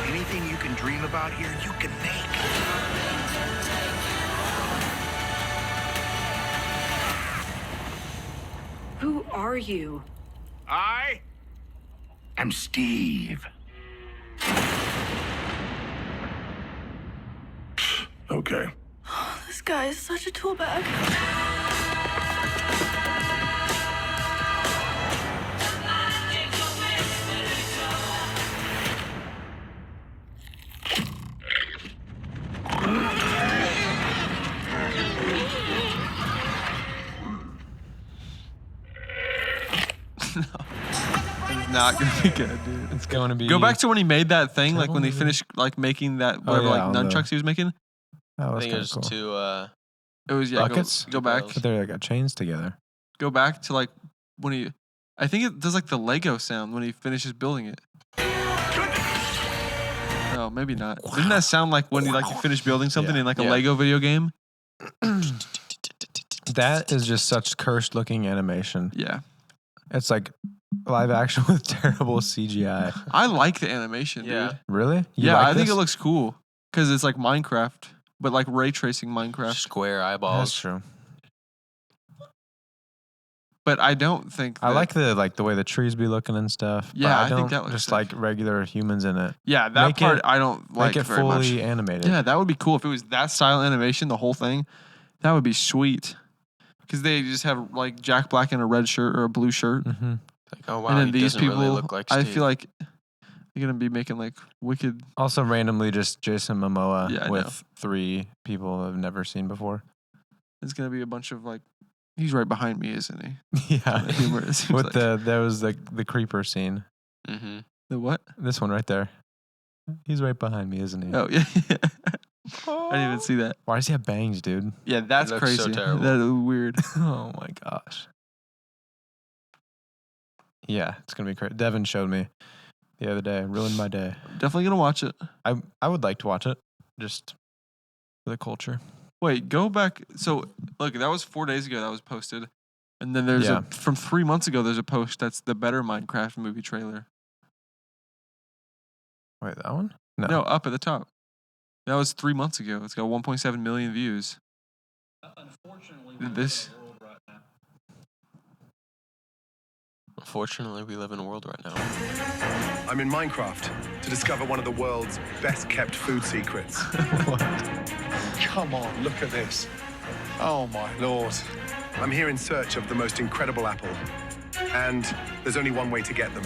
Anything you can dream about here, you can make. Who are you? I am Steve. Okay. This guy is such a tool bag. It's not gonna be good, dude. It's going to be. Go back to when he made that thing, like when they Terrible finished like making that Oh, whatever yeah, like on the- nunchucks he was making. That I was think kind it of was cool. two. It was yeah. Buckets? Go back. But they got chains together. Go back to like when he. I think it does like the Lego sound when he finishes building it. No, maybe not. Doesn't that sound like when you finish building something Yeah. in like a Yeah. Lego video game? That is just such cursed looking animation. Yeah. It's like live action with terrible CGI. I like the animation, Yeah. dude. Really? You Yeah, like I think this? it looks cool because it's like Minecraft, but like ray tracing Minecraft. Square eyeballs. That's true. But I don't think I that- like the way the trees be looking and stuff. but Yeah, I I think don't that looks just sick. like regular humans in it. Yeah, that Make part it- I don't like Make it very much. fully animated. Yeah, that would be cool if it was that style animation, the whole thing. That would be sweet. Because they just have like Jack Black in a red shirt or a blue shirt, Mm-hmm. Like, oh wow, and then he these doesn't people. really look like I Steve. feel like they're gonna be making like wicked. Also, randomly, just Jason Momoa Yeah, I know. with 3 people I've never seen before. It's gonna be a bunch of like. He's right behind me, isn't he? Yeah. Kinda humor, it seems With like. there was the creeper scene. Mm-hmm. The what? This one right there. He's right behind me, isn't he? Oh yeah. I didn't even see that. Why does he have bangs, dude? Yeah, that's looks crazy. so terrible. That is weird. Oh my gosh. Yeah, it's gonna be crazy. Devin showed me the other day. Ruined my day. Definitely gonna watch it. I would like to watch it, just for the culture. Wait, go back. So look, that was 4 days ago. That was posted, and then there's Yeah. from 3 months ago. There's a post that's the better Minecraft movie trailer. Wait, that one? No. No, up at the top. That was 3 months ago. It's got 1.7 million views. Unfortunately, this. Unfortunately, we live in a world right now. I'm in Minecraft to discover one of the world's best kept food secrets. Come on, look at this. Oh my lord. I'm here in search of the most incredible apple. And there's only one way to get them.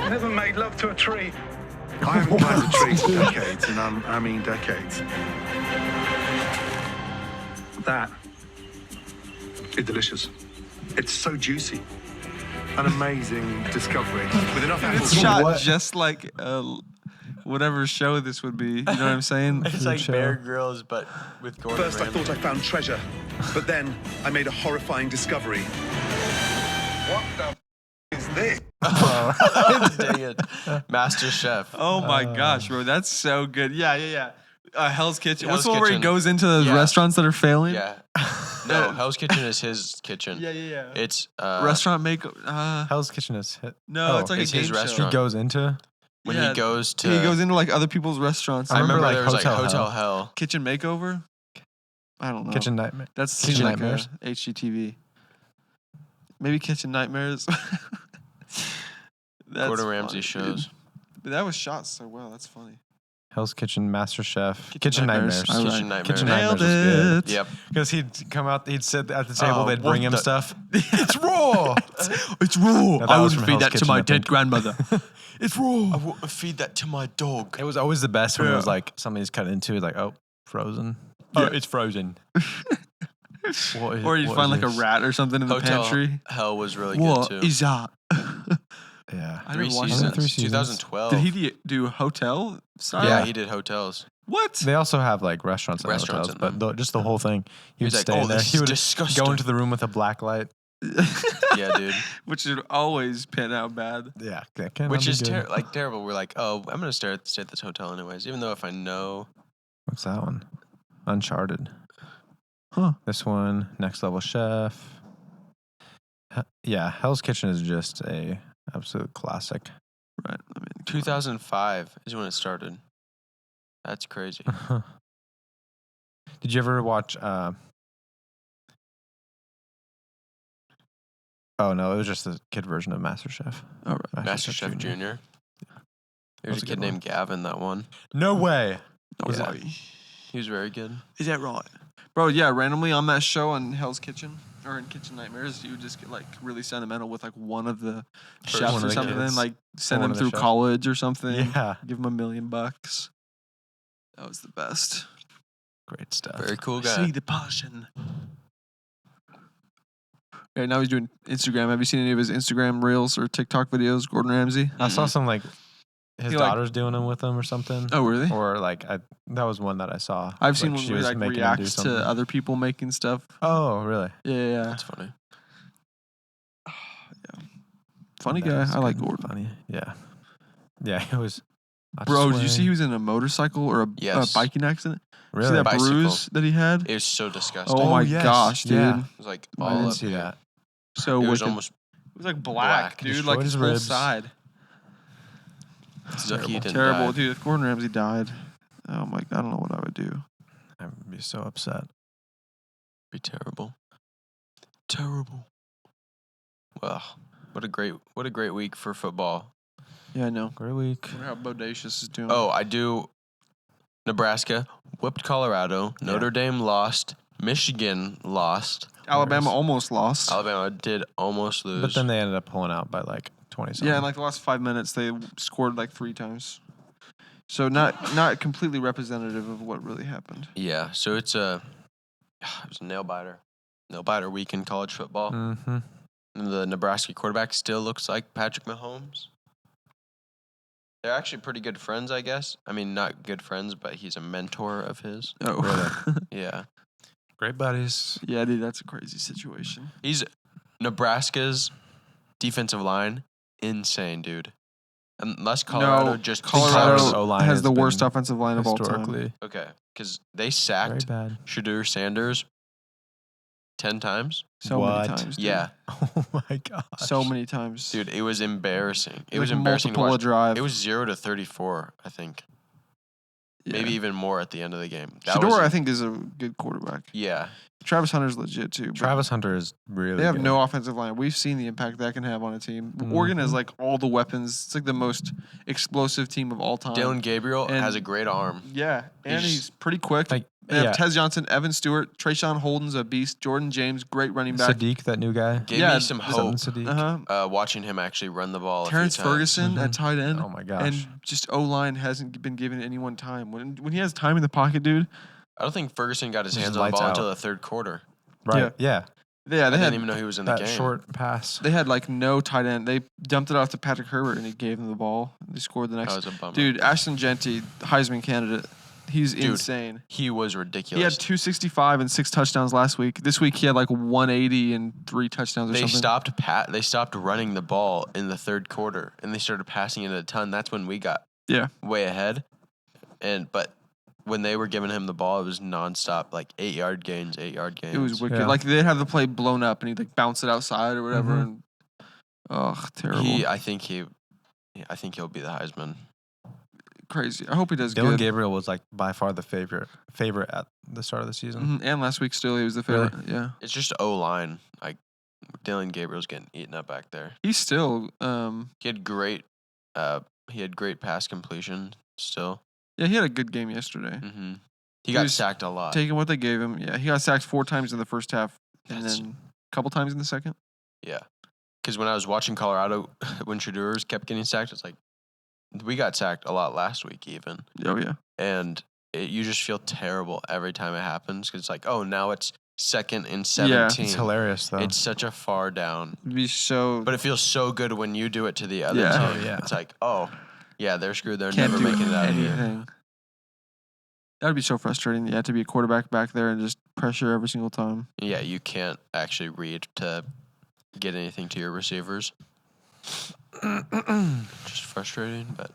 I never made love to a tree. I haven't climbed a tree for decades, and I mean decades. That is delicious. It's so juicy. An amazing discovery. With enough apples. It's shot just like whatever show this would be. You know what I'm saying? It's like Bear Grylls, but with Gordon First, I Ramsay. thought I found treasure, but then I made a horrifying discovery. What the is this? Dang it. Master Chef. Oh my gosh, bro, that's so good. Yeah. Hell's Kitchen. What's Hell's the one where he Kitchen. goes into those Yeah. restaurants that are failing? Yeah. No, Hell's Kitchen is his kitchen. Yeah. It's Restaurant make. Hell's Kitchen is hit. No, it's like it's a game his show. He restaurant. goes into when Yeah, he goes to. He goes into like other people's restaurants. I remember like there was like Hotel Hotel Hell. Hell. Kitchen Makeover. I don't know. Kitchen Nightmare. That's Kitchen seems like Nightmares. a HGTV. Maybe Kitchen Nightmares. That's Gordon Ramsay funny, shows. dude. But that was shot so well. That's funny. Hell's Kitchen, Master Chef, Kitchen Kitchen Nightmares. Nightmares. All right. Kitchen Nightmares. Kitchen Nailed Nightmares was good. it. Yep. Because he'd come out, he'd sit at the table, Oh, they'd bring what him the- stuff. It's raw. It's raw. that was from Hell's Kitchen, I think. grandmother. It's raw. I will feed that to my dog. It was always the best when it was Yeah. like something he's cut into. Like, oh, frozen. Yeah. Oh, it's frozen. What is- Or you'd what find is like a this? rat or something in the Hotel pantry. Hell was really What good too. is that? Yeah. I Three never watched seasons. that. 3 seasons. 2012. Did he do hotel style? Yeah, he did hotels. What? They also have like restaurants and Restaurants hotels, in but them. just the whole thing. He would He's like, stay "Oh, there. this He is would disgusting." go into the room with a black light. Yeah, dude. Which would always pan out bad. Yeah, that cannot Which be is good. terrible. We're like, oh, I'm gonna stay at this hotel anyways, even though if I know. What's that one? Uncharted. Huh. This one, Next Level Chef. Yeah, Hell's Kitchen is just a absolute classic. Right. I mean, 2005 is when it started. That's crazy. Did you ever watch? Oh no, it was just the kid version of MasterChef. all right. MasterChef Junior. There's That's a a kid good named Gavin that won. No way. I was Yeah. like, He was very good. is that right? Bro, yeah, randomly on that show on Hell's Kitchen or in Kitchen Nightmares, you would just get like really sentimental with like one of the First chefs one or of the something, kids. like send one him of the through chefs. college or something. Yeah, Give him $1 million. That was the best. great stuff. Very cool I guy. see the passion. Okay, now he's doing Instagram. Have you seen any of his Instagram reels or TikTok videos, Gordon Ramsay? I saw some like his He, like- daughter's doing them with him or something. Oh, really? Or like that was one that I saw. I've seen like, one she where he was like making him do reacts something. to other people making stuff. Oh, really? Yeah. That's funny. Funny That guy. is I like good. Gordon. Funny. Yeah. Yeah, it was. I Bro, did you see swear. he was in a motorcycle or a Yes. biking accident? Really? See that Bicycle. bruise that he had? It was so disgusting. Oh my yes. gosh, dude. Yeah. It was like I all didn't up see here. that. So It was wicked. almost It was like black. dude, Destroyed like his his whole ribs. side. lucky he didn't Terrible, die. dude. If Gordon Ramsay died, oh my, I don't know what I would do. I would be so upset. Be terrible. Terrible. Well, what a great week for football. Yeah, I know. Great week. I wonder how Bodacious is doing. Oh, I do. Nebraska whipped Colorado. Notre Dame lost. Michigan lost. Alabama almost lost. Alabama did almost lose. But then they ended up pulling out by like 20 something. Yeah, in like the last 5 minutes, they scored like 3 times. So not completely representative of what really happened. yeah, so it was a nail biter week in college football. Mm-hmm. And the Nebraska quarterback still looks like Patrick Mahomes. They're actually pretty good friends, I guess. I mean, not good friends, but he's a mentor of his. Oh, Yeah. Great buddies. yeah, dude, that's a crazy situation. He's Nebraska's defensive line, insane, dude. Unless Colorado no, just Colorado O-line has has the worst been offensive line of all time. Historically, Okay, because they very sacked bad. Shadur Sanders 10 times. So What? many times, dude. Yeah, Oh my gosh. So many times. dude, it was embarrassing. It was Like embarrassing to multiple watch. a drive. It was 0 to 34, I think. maybe even more at the end of the game. Shedeur, I think, is a good quarterback. Yeah. Travis Hunter's legit too. but Travis Hunter is really They have good. no offensive line. We've seen the impact that can have on a team. Oregon has like all the weapons. It's like the most explosive team of all time. Dylan Gabriel And- has a great arm. Yeah, and He's- he's pretty quick. Like, They have yeah. Tez Johnson, Evan Stewart, Trayshawn Holden's a beast. Jordan James, great running back. Sadiq, that new guy. Gave Yeah, me some Seven hope Uh-huh. watching him actually run the ball. Terrence a few times. Ferguson at tight end. Oh my gosh. And just O-line hasn't been given anyone time. When he has time in the pocket, dude. I don't think Ferguson got his Just hands on the lights ball out. until the third quarter. Right. Yeah. Yeah, I they didn't had even know he was in the That game. short pass. they had like no tight end. They dumped it off to Patrick Herbert and he gave them the ball. They scored the That next. was a bummer. Dude, Ashton Genty, Heisman candidate. He's insane. He was He ridiculous. had 265 and 6 touchdowns last week. This week he had like 180 and 3 touchdowns or They something. They stopped running the ball in the third quarter, and they started passing it a ton. That's when we got Yeah. way ahead. But when they were giving him the ball, it was nonstop, like 8-yard gains, 8-yard gains. It was wicked. Yeah. Like they'd have the play blown up and he'd like bounce it outside or whatever. And terrible. I think he'll be the Heisman. Crazy. I hope he does Dylan good. Gabriel was like by far the favorite at the start of the season. And last week still he was the Really? favorite. Yeah. It's just O-line. Like Dylan Gabriel's getting eaten up back there. He's still He had great pass completion still. yeah, he had a good game yesterday. Hmm He He got was sacked a lot. Taking what they gave him. Yeah, he got sacked 4 times in the first half and That's- then a couple times in the second. Yeah. Because when I was watching Colorado, when Shedeurs kept getting sacked, it's like, we got sacked a lot last week even. Oh yeah. And you just feel terrible every time it happens because it's like, oh, now it's 2nd and 17. It's hilarious though. It's such a far down. It'd be so But it feels so good when you do it to the other Yeah. team. Oh, yeah. It's like, oh, yeah, they're screwed. They're can't never do making it out of here. anything. That would be so frustrating. You have to be a quarterback back there and just pressure every single time. Yeah, you can't actually read to get anything to your receivers. Just frustrating, but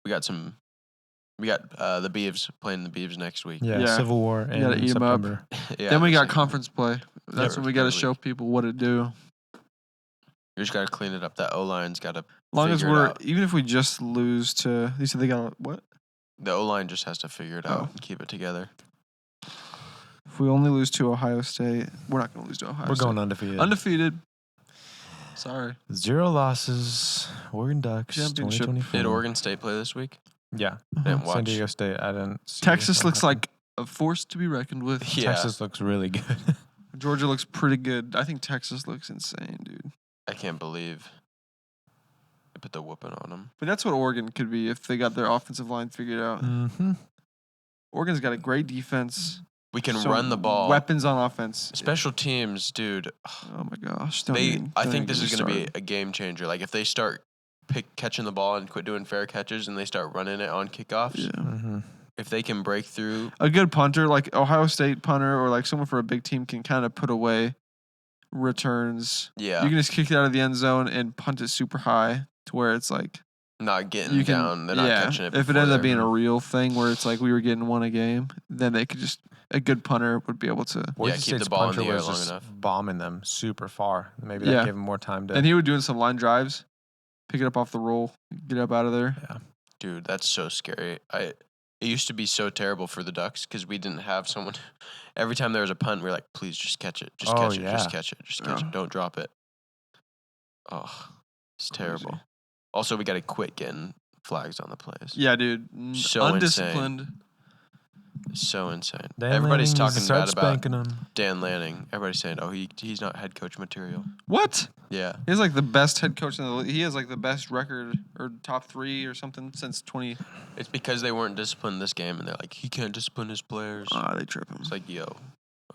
we got the Beavs playing the Beavs next week. yeah, Yeah. Civil War You gotta in eat 'em up. September. Yeah, Then we got same. conference play. That's Yeah, when we got to every show week. people what to do. You just got to clean it up. That O-line's got to As long as figure it we're out. even if we just lose to you said they got what? The O-line just has to figure it out Oh. and keep it together. If we only lose to Ohio State, we're not going to lose to Ohio We're State. going undefeated. Undefeated. Sorry. 0 losses. Oregon Ducks. Championship. 2024. Did Oregon State play this week? Yeah. Didn't San watch. Diego State. I didn't. See Texas what looks happened. like a force to be reckoned with. Yeah. Texas looks really good. Georgia looks pretty good. I think Texas looks insane, dude. I can't believe they put the whooping on them. But that's what Oregon could be if they got their offensive line figured out. Mm-hmm. Oregon's got a great defense. We can some run the ball. Weapons on offense. Special teams, dude. Oh my gosh. I think this is going to be a game changer. Like if they start catching the ball and quit doing fair catches and they start running it on kickoffs, Yeah. Mm-hmm. if they can break through, A good punter, like Ohio State punter or like someone for a big team can kind of put away returns. yeah, You can just kick it out of the end zone and punt it super high to where it's like not getting you can down, they're not catching it. If it before ends up they're- being a real thing where it's like we were getting one a game, then they could just a good punter would be able to. Boise keep the State's ball in punter the air was long just enough. bombing them super far. Maybe that Yeah. gave him more time to. And he was doing some line drives, pick it up off the roll, get up out of there. dude, that's so scary. It used to be so terrible for the Ducks because we didn't have someone. Every time there was a punt, we were like, please just catch it, just Oh, catch it, yeah. just catch it, just catch Yeah. it, don't drop it. Oh, it's terrible. Crazy. Also, we got to quit getting flags on the plays. Yeah, dude. So Undisciplined. So insane. Dan Everybody's Lanning needs to talking start bad about spanking him. Dan Lanning. Everybody's saying, oh, he's not head coach material. What? Yeah. He's like the best head coach in the league. He has like the best record or top 3 or something since 20. It's because they weren't disciplined this game, and they're like, he can't discipline his players. They trip him. It's like, yo,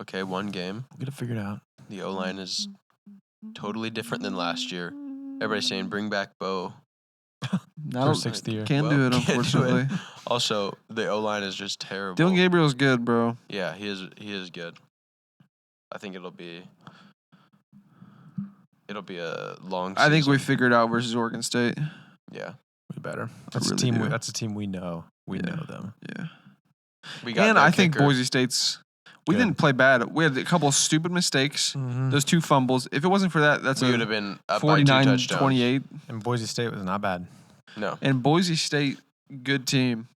okay, one game. We'll get it figured out. The O-line is totally different than last year. Everybody's saying, bring back Bo. Not For sixth year. Can't Well, do it, can't do it. unfortunately. Also, the O-line is just terrible. Dylan Gabriel's good, bro. Yeah, he is good. I think it'll be a long season. I think we figured out versus Oregon State. Yeah. We better. I That's really a team. do. That's a team we know. We Yeah. know them. Yeah. We got And their I think kicker. Boise State's. We Good. didn't play bad. We had a couple of stupid mistakes. Mm-hmm. Those 2 fumbles. If it wasn't for that, that's we would a have been up by 2 touchdowns. 49-28. And Boise State was not bad. No. And Boise State good team.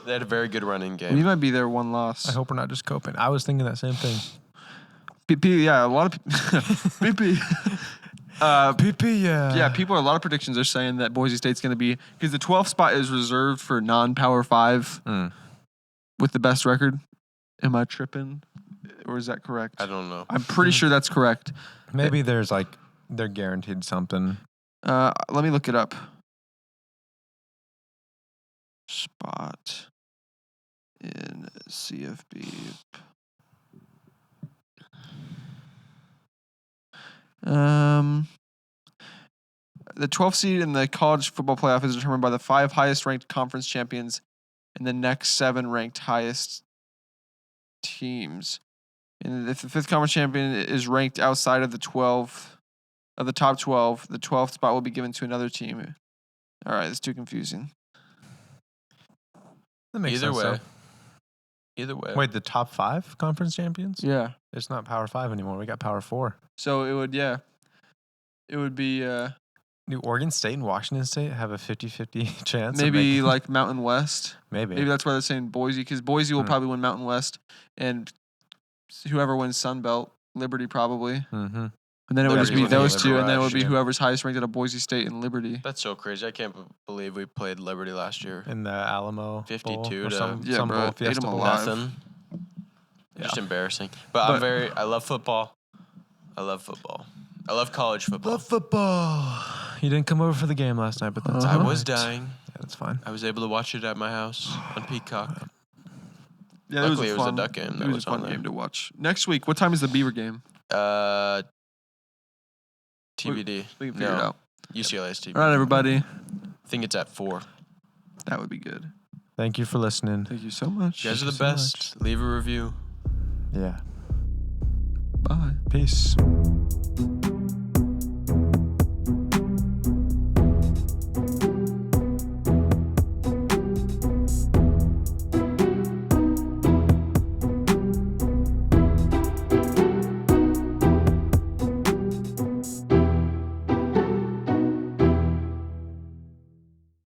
They had a very good running We game. might be their one loss. I hope we're not just coping. I was thinking that same thing. Yeah, a lot of PP. PP, Yeah, people. A lot of predictions are saying that Boise State's going to be because the 12th spot is reserved for non-Power 5 with the best record. Am I tripping, or is that correct? I don't know. I'm pretty sure that's correct. Maybe there's like they're guaranteed something. Let me look it up. Spot in CFB. The 12th seed in the college football playoff is determined by the 5 highest ranked conference champions and the next 7 ranked highest teams. And if the 5th conference champion is ranked outside of the top 12, the 12th spot will be given to another team. All right, that's too confusing. That makes Either sense, way. though. Either way. Wait, the top 5 conference champions? Yeah. It's not Power 5 anymore. We got Power 4. So it would be Do Oregon State and Washington State have a 50-50 chance? maybe like Mountain West. Maybe. Maybe that's why they're saying Boise, because Boise will probably win Mountain West, and whoever wins Sun Belt, Liberty probably. Mm-hmm. And then it would just be Liberty those wins two, the and then it would last be year. whoever's highest ranked out of Boise State and Liberty. That's so crazy. I can't believe we played Liberty last year. In the Alamo 52 Bowl or to- some Yeah, bro, bowl, ate Fiesta 'em Bowl. alive. Nothing. Just embarrassing. But I love football. I love football. I love college football. Love football. You didn't come over for the game last night, but that's I all was right. dying. Yeah, that's fine. I was able to watch it at my house on Peacock. Yeah, Luckily, it was a Duck game It that was was a fun on there. game to watch. Next week, what time is the Beaver game? TBD. We can figure it out. UCLA's TBD. All right, everybody. I think it's at 4. That would be good. Thank you for listening. Thank you so much. You guys are the so best. Leave a review. Yeah. Bye. Peace.